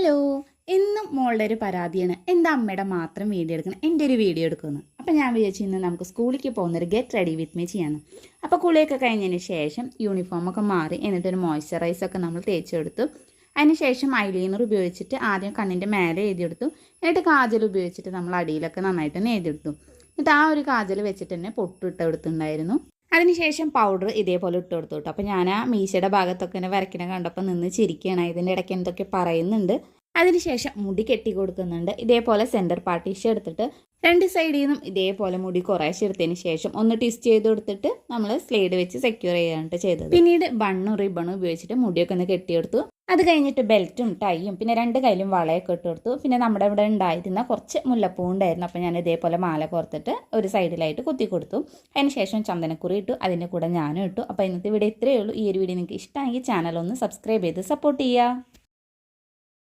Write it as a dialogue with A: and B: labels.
A: Hello. എന്നും മോളുടെ ഒരു പരാതിയാണ് എന്താ അമ്മയുടെ മാത്രം വീഡിയോ എടുക്കണം, എൻ്റെ ഒരു വീഡിയോ എടുക്കുന്നു. അപ്പം ഞാൻ വിചാരിച്ചു ഇന്ന് നമുക്ക് സ്കൂളിലേക്ക് പോകുന്നൊരു ഗെറ്റ് റെഡി വിത്ത് മീ ചെയ്യാണ്. അപ്പോൾ കുളിയൊക്കെ കഴിഞ്ഞതിന് ശേഷം യൂണിഫോമൊക്കെ മാറി എന്നിട്ടൊരു മോയ്സ്ചറൈസൊക്കെ നമ്മൾ തേച്ചെടുത്തു. അതിന് ശേഷം ഐലൈനർ ഉപയോഗിച്ചിട്ട് ആദ്യം കണ്ണിൻ്റെ മേലെ എഴുതിയെടുത്തു. എന്നിട്ട് കാജൽ ഉപയോഗിച്ചിട്ട് നമ്മൾ അടിയിലൊക്കെ നന്നായിട്ട് തന്നെ എഴുതിയെടുത്തു. എന്നിട്ട് ആ ഒരു കാജൽ വെച്ചിട്ട് തന്നെ പൊട്ടിട്ട് എടുത്തിട്ടുണ്ടായിരുന്നു. അതിനുശേഷം പൗഡർ ഇതേപോലെ ഇട്ട് കൊടുത്തു കേട്ടോ. അപ്പോൾ ഞാൻ ആ മീശയുടെ ഭാഗത്തൊക്കെ ഇങ്ങനെ വരയ്ക്കണ കണ്ടപ്പോൾ നിന്ന് ചിരിക്കുകയാണ്. ഇതിൻ്റെ ഇടയ്ക്ക് എന്തൊക്കെ പറയുന്നുണ്ട്. അതിനുശേഷം മുടി കെട്ടി കൊടുക്കുന്നുണ്ട്. ഇതേപോലെ സെൻറ്റർ പാർട്ടീഷൻ എടുത്തിട്ട് രണ്ട് സൈഡിൽ നിന്നും ഇതേപോലെ മുടി കുറേശ്ശെ എടുത്തതിന് ശേഷം ഒന്ന് ട്വിസ്റ്റ് ചെയ്ത് കൊടുത്തിട്ട് നമ്മൾ സ്ലൈഡ് വെച്ച് സെക്യൂർ ചെയ്യാനായിട്ട് ചെയ്തത്. പിന്നീട് ബണ്ണും റിബണും ഉപയോഗിച്ചിട്ട് മുടിയൊക്കെ ഒന്ന് കെട്ടിയെടുത്തു. അത് കഴിഞ്ഞിട്ട് ബെൽറ്റും ടൈയും പിന്നെ രണ്ട് കയ്യിലും വളയൊക്കെ ഇട്ട് കൊടുത്തു. പിന്നെ നമ്മുടെ ഇവിടെ ഉണ്ടായിരുന്ന കുറച്ച് മുല്ലപ്പൂ ഉണ്ടായിരുന്നു. അപ്പോൾ ഞാൻ ഇതേപോലെ മാല കോർത്തിട്ട് ഒരു സൈഡിലായിട്ട് കുത്തി കൊടുത്തു. അതിന് ശേഷം ചന്ദനക്കുറി ഇട്ടു. അതിൻ്റെ കൂടെ ഞാനും ഇട്ടു. അപ്പോൾ ഇന്നത്തെ വീഡിയോ ഇത്രയേ ഉള്ളൂ. ഈ ഒരു വീഡിയോ നിങ്ങൾക്ക് ഇഷ്ടമായെങ്കിൽ ചാനൽ ഒന്ന് സബ്സ്ക്രൈബ് ചെയ്ത് സപ്പോർട്ട് ചെയ്യുക.